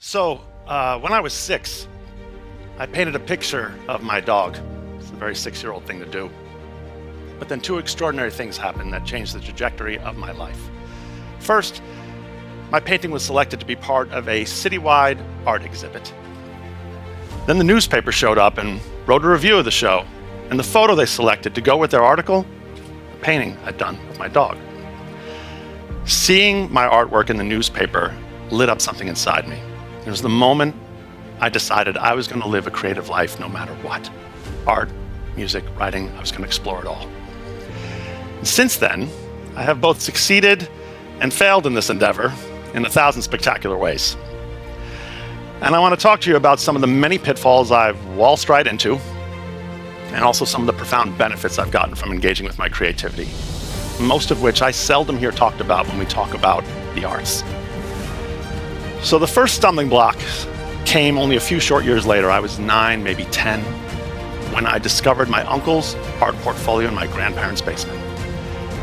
When I was 6, I painted a picture of my dog. It's a very 6-year-old thing to do. But then two extraordinary things happened that changed the trajectory of my life. First, my painting was selected to be part of a citywide art exhibit. Then the newspaper showed up and wrote a review of the show, and the photo they selected to go with their article, a painting I'd done of my dog. Seeing my artwork in the newspaper lit up something inside me. It was the moment I decided I was going to live a creative life no matter what. Art, music, writing, I was going to explore it all. And since then, I have both succeeded and failed in this endeavor in 1,000 spectacular ways. And I want to talk to you about some of the many pitfalls I've waltzed right into, and also some of the profound benefits I've gotten from engaging with my creativity, most of which I seldom hear talked about when we talk about the arts. So the first stumbling block came only a few short years later. I was 9, maybe 10, when I discovered my uncle's art portfolio in my grandparents' basement,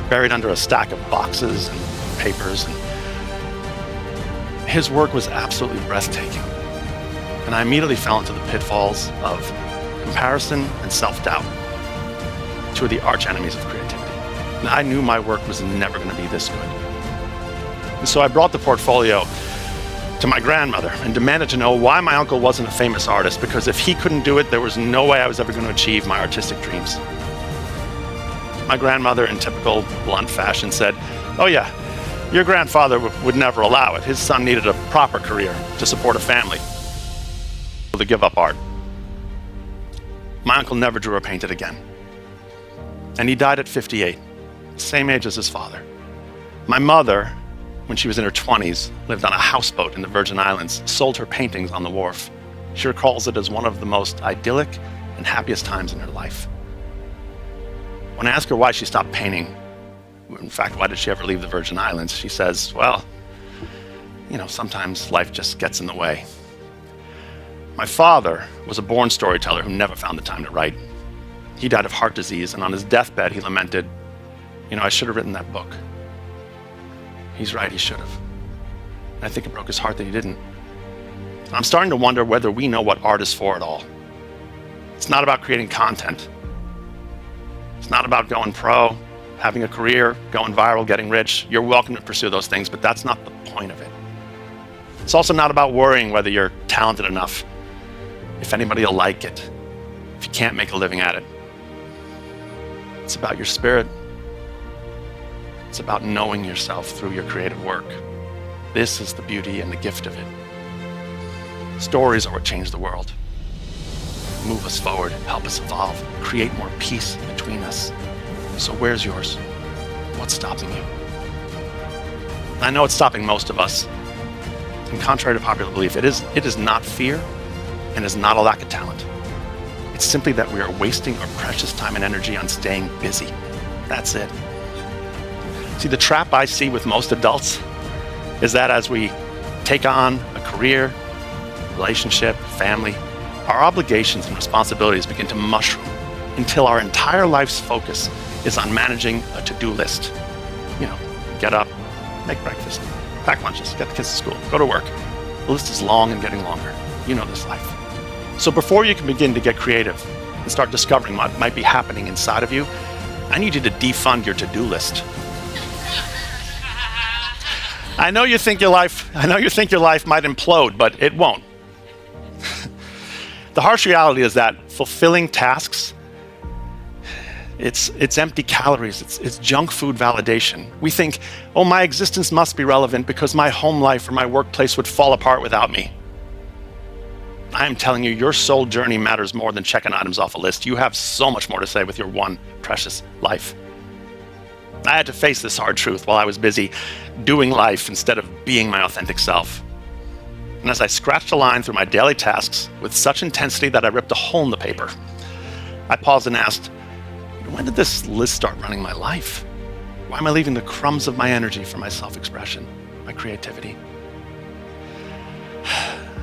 buried under a stack of boxes and papers. And his work was absolutely breathtaking. And I immediately fell into the pitfalls of comparison and self-doubt, two of the arch enemies of creativity. And I knew my work was never going to be this good. And so I brought the portfolio to my grandmother and demanded to know why my uncle wasn't a famous artist, because if he couldn't do it, there was no way I was ever going to achieve my artistic dreams. My grandmother, in typical blunt fashion, said, "Oh yeah, your grandfather would never allow it. His son needed a proper career to support a family, to give up art." My uncle never drew or painted again. And he died at 58, same age as his father. My mother, when she was in her 20s, lived on a houseboat in the Virgin Islands, sold her paintings on the wharf. She recalls it as one of the most idyllic and happiest times in her life. When I ask her why she stopped painting, in fact, why did she ever leave the Virgin Islands, she says, well, sometimes life just gets in the way. My father was a born storyteller who never found the time to write. He died of heart disease, and on his deathbed, he lamented, I should have written that book. He's right, he should have. And I think it broke his heart that he didn't. And I'm starting to wonder whether we know what art is for at all. It's not about creating content. It's not about going pro, having a career, going viral, getting rich. You're welcome to pursue those things, but that's not the point of it. It's also not about worrying whether you're talented enough, if anybody will like it, if you can't make a living at it. It's about your spirit. It's about knowing yourself through your creative work. This is the beauty and the gift of it. Stories are what change the world, move us forward, help us evolve, create more peace between us. So where's yours? What's stopping you? I know it's stopping most of us. And contrary to popular belief, it is not fear and is not a lack of talent. It's simply that we are wasting our precious time and energy on staying busy. That's it. See, the trap I see with most adults is that as we take on a career, relationship, family, our obligations and responsibilities begin to mushroom until our entire life's focus is on managing a to-do list. Get up, make breakfast, pack lunches, get the kids to school, go to work. The list is long and getting longer. You know this life. So before you can begin to get creative and start discovering what might be happening inside of you, I need you to defund your to-do list. I know you think your life might implode, but it won't. The harsh reality is that fulfilling tasks, it's empty calories, it's junk food validation. We think, my existence must be relevant because my home life or my workplace would fall apart without me. I am telling you, your soul journey matters more than checking items off a list. You have so much more to say with your one precious life. I had to face this hard truth while I was busy doing life instead of being my authentic self. And as I scratched a line through my daily tasks with such intensity that I ripped a hole in the paper, I paused and asked, when did this list start running my life? Why am I leaving the crumbs of my energy for my self-expression, my creativity?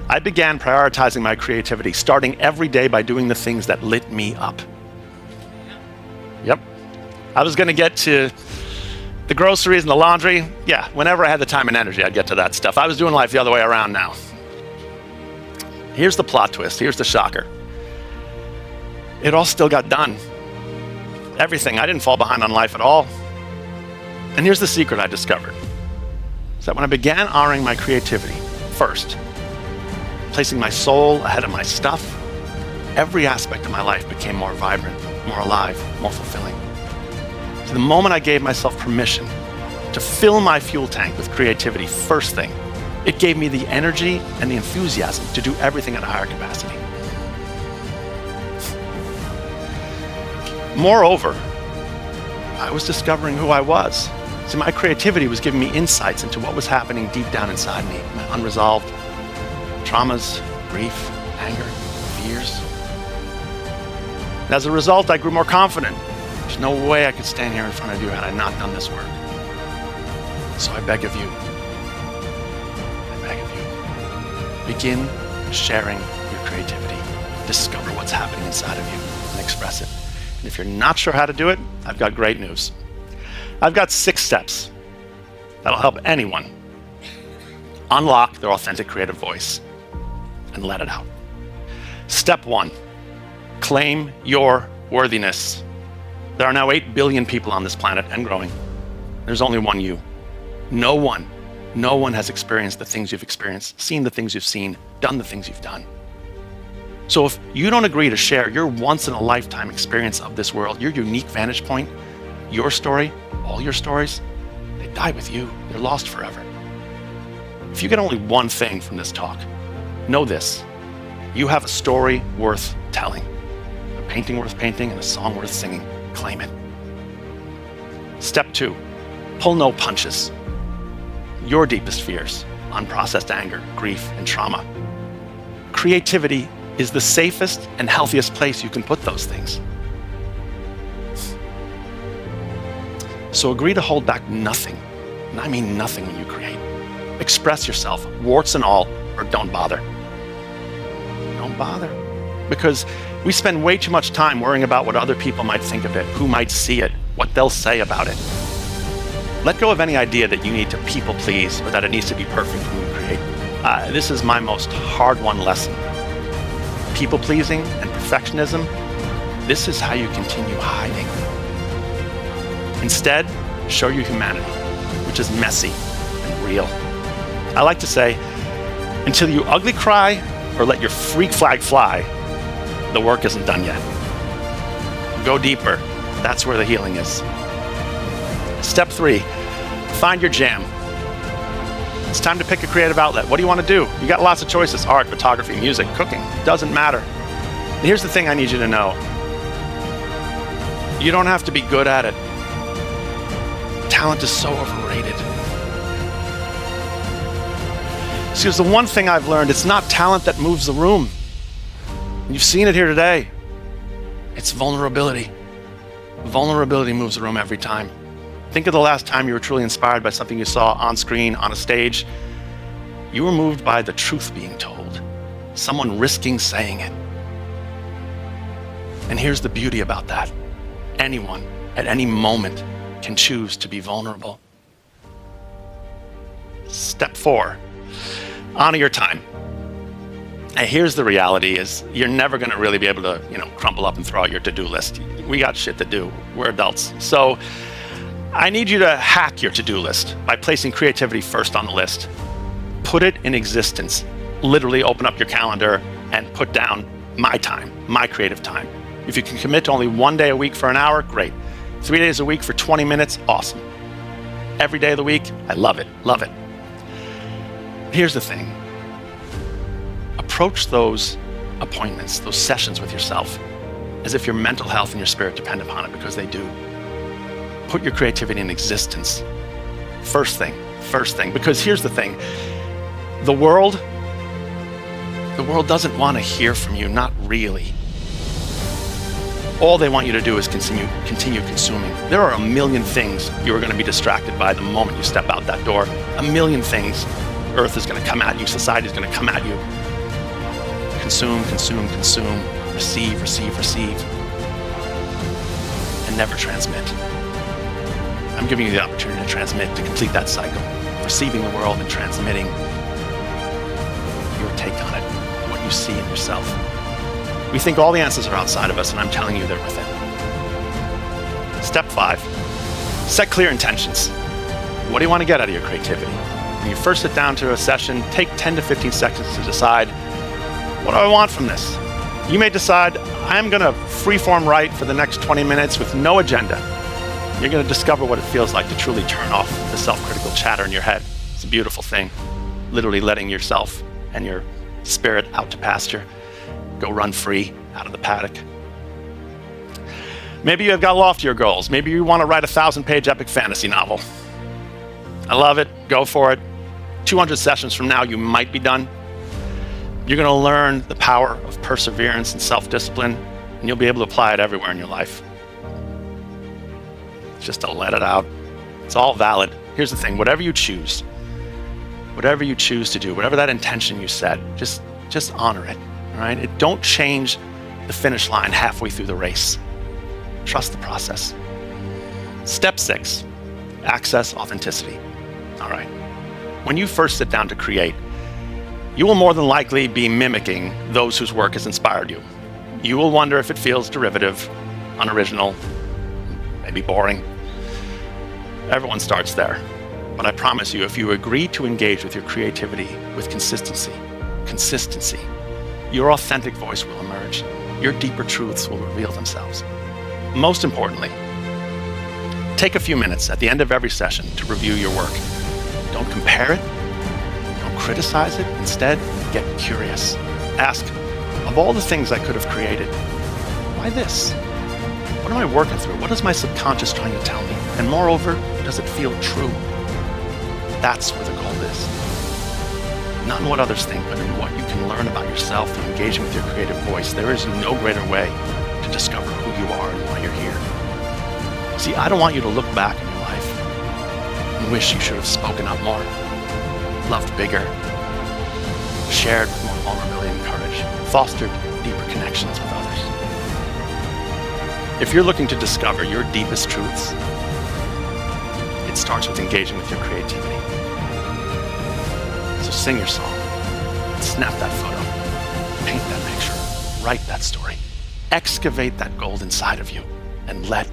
I began prioritizing my creativity, starting every day by doing the things that lit me up. Yep. I was going to get to the groceries and the laundry. Yeah, whenever I had the time and energy, I'd get to that stuff. I was doing life the other way around now. Here's the plot twist. Here's the shocker. It all still got done. Everything. I didn't fall behind on life at all. And here's the secret I discovered. Is that when I began honoring my creativity first, placing my soul ahead of my stuff, every aspect of my life became more vibrant, more alive, more fulfilling. So the moment I gave myself permission to fill my fuel tank with creativity first thing, it gave me the energy and the enthusiasm to do everything at a higher capacity. Moreover, I was discovering who I was. See, my creativity was giving me insights into what was happening deep down inside me, my unresolved traumas, grief, anger, fears. And as a result, I grew more confident. There's no way I could stand here in front of you had I not done this work. So I beg of you, begin sharing your creativity. Discover what's happening inside of you and express it. And if you're not sure how to do it, I've got great news. I've got 6 steps that'll help anyone unlock their authentic creative voice and let it out. Step 1, claim your worthiness. There are now 8 billion people on this planet and growing. There's only one you. No one has experienced the things you've experienced, seen the things you've seen, done the things you've done. So if you don't agree to share your once-in-a-lifetime experience of this world, your unique vantage point, your story, all your stories, they die with you. They're lost forever. If you get only one thing from this talk, know this: you have a story worth telling, a painting worth painting, and a song worth singing. Claim it. Step 2, pull no punches. Your deepest fears, unprocessed anger, grief, and trauma. Creativity is the safest and healthiest place you can put those things. So agree to hold back nothing, and I mean nothing when you create. Express yourself, warts and all, or don't bother. Don't bother. Because we spend way too much time worrying about what other people might think of it, who might see it, what they'll say about it. Let go of any idea that you need to people please or that it needs to be perfect when you create. This is my most hard-won lesson. People pleasing and perfectionism, this is how you continue hiding. Instead, show your humanity, which is messy and real. I like to say, until you ugly cry or let your freak flag fly, the work isn't done yet. Go deeper. That's where the healing is. Step 3, find your jam. It's time to pick a creative outlet. What do you want to do? You got lots of choices: art, photography, music, cooking. Doesn't matter. And here's the thing I need you to know. You don't have to be good at it. Talent is so overrated. See, there's the one thing I've learned: it's not talent that moves the room. You've seen it here today. It's vulnerability. Vulnerability moves the room every time. Think of the last time you were truly inspired by something you saw on screen, on a stage. You were moved by the truth being told, someone risking saying it. And here's the beauty about that. Anyone, at any moment, can choose to be vulnerable. Step 4, honor your time. And here's the reality: is you're never going to really be able to, crumple up and throw out your to-do list. We got shit to do. We're adults. So I need you to hack your to-do list by placing creativity first on the list. Put it in existence. Literally open up your calendar and put down my time, my creative time. If you can commit to only 1 day a week for an hour, great. 3 days a week for 20 minutes, awesome. Every day of the week, I love it, love it. Here's the thing. Approach those appointments, those sessions with yourself, as if your mental health and your spirit depend upon it, because they do. Put your creativity in existence. First thing, because here's the thing. The world doesn't want to hear from you, not really. All they want you to do is continue consuming. There are a million things you are going to be distracted by the moment you step out that door. A million things. Earth is going to come at you. Society is going to come at you. Consume, consume, consume. Receive, receive, receive. And never transmit. I'm giving you the opportunity to transmit, to complete that cycle. Receiving the world and transmitting your take on it, what you see in yourself. We think all the answers are outside of us, and I'm telling you they're within. Step 5, set clear intentions. What do you want to get out of your creativity? When you first sit down to a session, take 10 to 15 seconds to decide, what do I want from this? You may decide, I'm going to freeform write for the next 20 minutes with no agenda. You're going to discover what it feels like to truly turn off the self-critical chatter in your head. It's a beautiful thing. Literally letting yourself and your spirit out to pasture. Go run free out of the paddock. Maybe you have got loftier goals. Maybe you want to write a 1,000-page epic fantasy novel. I love it. Go for it. 200 sessions from now, you might be done. You're going to learn the power of perseverance and self-discipline, and you'll be able to apply it everywhere in your life. Just to let it out. It's all valid. Here's the thing. Whatever you choose to do, whatever that intention you set, just honor it. All right? Don't change the finish line halfway through the race. Trust the process. Step 6, access authenticity. All right. When you first sit down to create, you will more than likely be mimicking those whose work has inspired you. You will wonder if it feels derivative, unoriginal, maybe boring. Everyone starts there. But I promise you, if you agree to engage with your creativity with consistency, your authentic voice will emerge. Your deeper truths will reveal themselves. Most importantly, take a few minutes at the end of every session to review your work. Don't compare it. Don't criticize it. Instead, get curious. Ask, of all the things I could have created, why this? What am I working through? What is my subconscious trying to tell me? And moreover, does it feel true? That's where the gold is. Not in what others think, but in what you can learn about yourself through engaging with your creative voice. There is no greater way to discover who you are and why you're here. See, I don't want you to look back in your life and wish you should have spoken up more, loved bigger, shared with more vulnerability and courage, fostered deeper connections with others. If you're looking to discover your deepest truths, it starts with engaging with your creativity. So sing your song, snap that photo, paint that picture, write that story, excavate that gold inside of you, and let